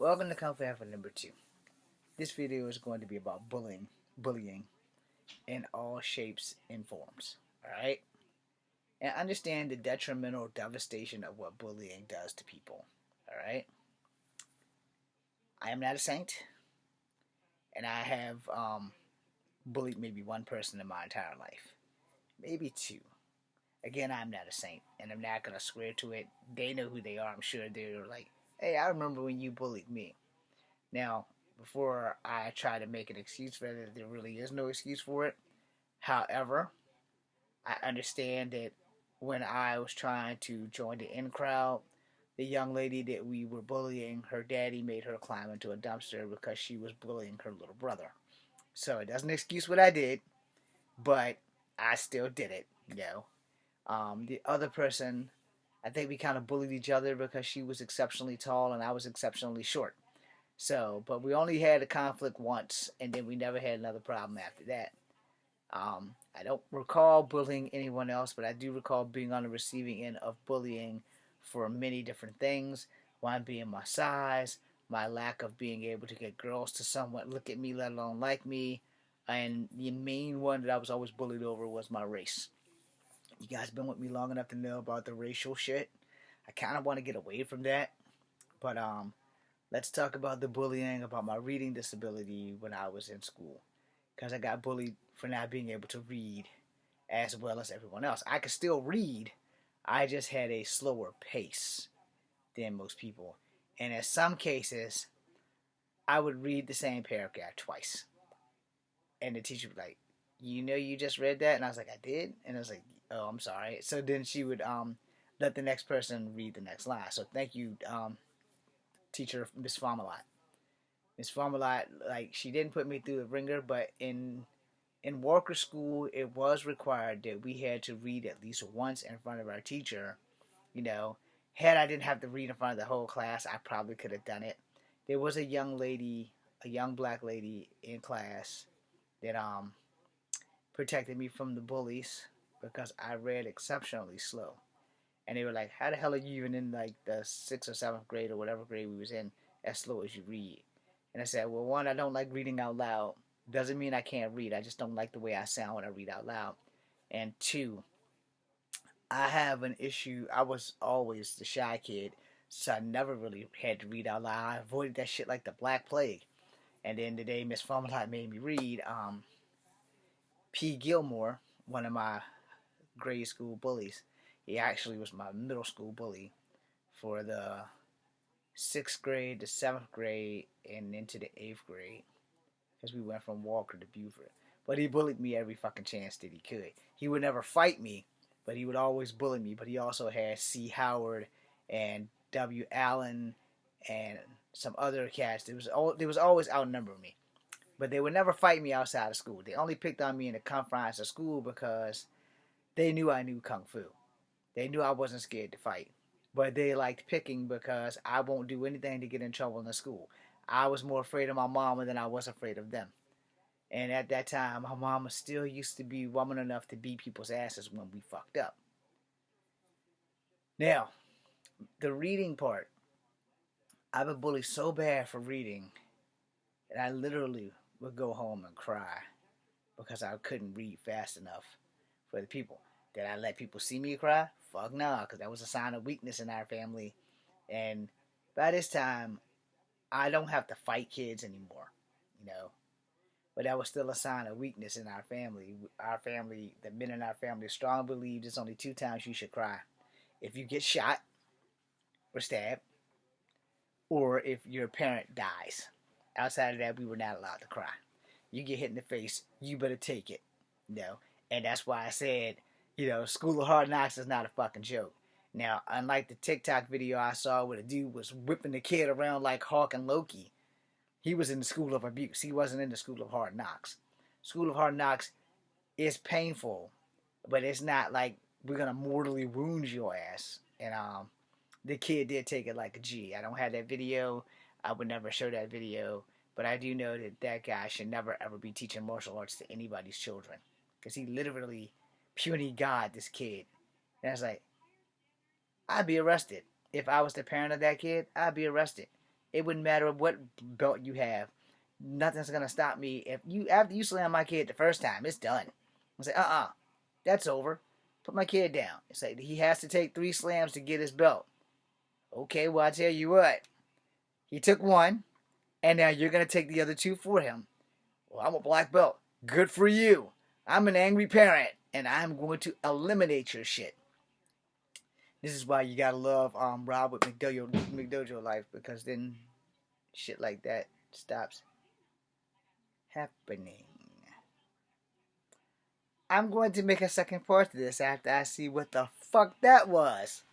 Welcome to Kung Fu Alpha number 2. This video is going to be about bullying in all shapes and forms. Alright? And understand the detrimental devastation of what bullying does to people. Alright? I am not a saint, and I have bullied maybe one person in my entire life. Maybe two. Again, I'm not a saint, and I'm not going to swear to it. They know who they are. I'm sure they're like, hey, I remember when you bullied me. Now, before I try to make an excuse for it, there really is no excuse for it. However, I understand that when I was trying to join the in crowd, the young lady that we were bullying, her daddy made her climb into a dumpster because she was bullying her little brother. So it doesn't excuse what I did, but I still did it, you know. The other person, I think we kind of bullied each other because she was exceptionally tall and I was exceptionally short. So, but we only had a conflict once, and then we never had another problem after that. I don't recall bullying anyone else, but I do recall being on the receiving end of bullying for many different things. One being my size, my lack of being able to get girls to somewhat look at me, let alone like me, and the main one that I was always bullied over was my race. You guys been with me long enough to know about the racial shit. I kind of want to get away from that, but let's talk about the bullying about my reading disability when I was in school. Because I got bullied for not being able to read as well as everyone else. I could still read, I just had a slower pace than most people. And in some cases, I would read the same paragraph twice. And the teacher would be like, you know you just read that? And I was like, I did? And I was like, oh, I'm sorry. So then she would let the next person read the next line. So thank you, teacher Miss Farmalot. Miss Farmalot, like, she didn't put me through the ringer, but in Walker School, it was required that we had to read at least once in front of our teacher. You know, had I didn't have to read in front of the whole class, I probably could have done it. There was a young lady, a young black lady in class that protected me from the bullies because I read exceptionally slow. And they were like, how the hell are you even in like the 6th or 7th grade or whatever grade we was in as slow as you read? And I said, well, one, I don't like reading out loud. Doesn't mean I can't read. I just don't like the way I sound when I read out loud. And two, I have an issue. I was always the shy kid, so I never really had to read out loud. I avoided that shit like the Black Plague. And then the day Miss Farmalot made me read, P. Gilmore, one of my grade school bullies, he actually was my middle school bully for the 6th grade, the 7th grade, and into the 8th grade. Because we went from Walker to Buford. But he bullied me every fucking chance that he could. He would never fight me, but he would always bully me. But he also had C. Howard and W. Allen and some other cats. They was always outnumbering me. But they would never fight me outside of school. They only picked on me in the confines of school because they knew I knew Kung Fu. They knew I wasn't scared to fight. But they liked picking because I won't do anything to get in trouble in the school. I was more afraid of my mama than I was afraid of them. And at that time, my mama still used to be woman enough to beat people's asses when we fucked up. Now, the reading part. I've been bullied so bad for reading that I literally would go home and cry because I couldn't read fast enough for the people. Did I let people see me cry? Fuck no, because that was a sign of weakness in our family. And by this time, I don't have to fight kids anymore, you know. But that was still a sign of weakness in our family. Our family, the men in our family, strongly believe there's only 2 times you should cry: if you get shot or stabbed, or if your parent dies. Outside of that, we were not allowed to cry. You get hit in the face, you better take it, you know. And that's why I said, you know, School of Hard Knocks is not a fucking joke. Now, unlike the TikTok video I saw where the dude was whipping the kid around like Hawk and Loki, he was in the School of Abuse. He wasn't in the School of Hard Knocks. School of Hard Knocks is painful, but it's not like we're gonna mortally wound your ass. And the kid did take it like a G. I don't have that video. I would never show that video, but I do know that that guy should never ever be teaching martial arts to anybody's children, because he literally puny God this kid. And I was like, I'd be arrested if I was the parent of that kid. I'd be arrested. It wouldn't matter what belt you have. Nothing's gonna stop me. If you after you slam my kid the first time, it's done. I say, that's over. Put my kid down. It's like he has to take 3 slams to get his belt. Okay, well I tell you what. He took 1, and now you're gonna take the other 2 for him. Well, I'm a black belt. Good for you. I'm an angry parent, and I'm going to eliminate your shit. This is why you gotta love Rob with McDojo Life, because then shit like that stops happening. I'm going to make a second part to this after I see what the fuck that was.